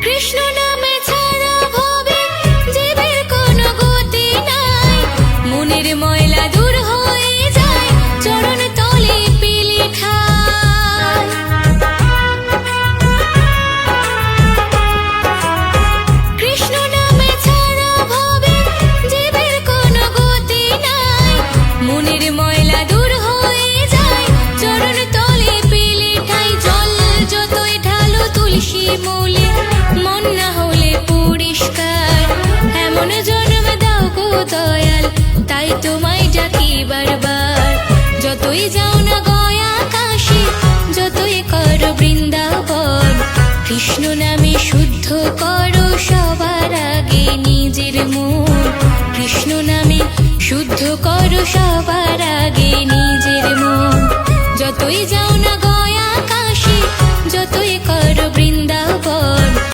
কৃষ্ণ নামে ছাড়া ভবে জীবের কোনো গতি নাই, মনের ময়লা দূর হয়ে যায় চরণ তলে পেলে ঠাই। কৃষ্ণ নামে ছাড়া ভবে জীবের কোনো গতি নাই, মনের ময়লা দূর হয়ে যায় চরণ তলে পেলে ঠাই। জল যতই ঢালো তুলসী মূলে মন না হলে পরিষ্কার, এমন জন্ম দাও গো দয়াল তাই তোমায় ডাকি বারবার। যতই যাও না গয়া কাশী, যতই করো বৃন্দাবন, কৃষ্ণ নামে শুদ্ধ করো সবার আগে নিজের মন। কৃষ্ণ নামে শুদ্ধ করো সবার আগে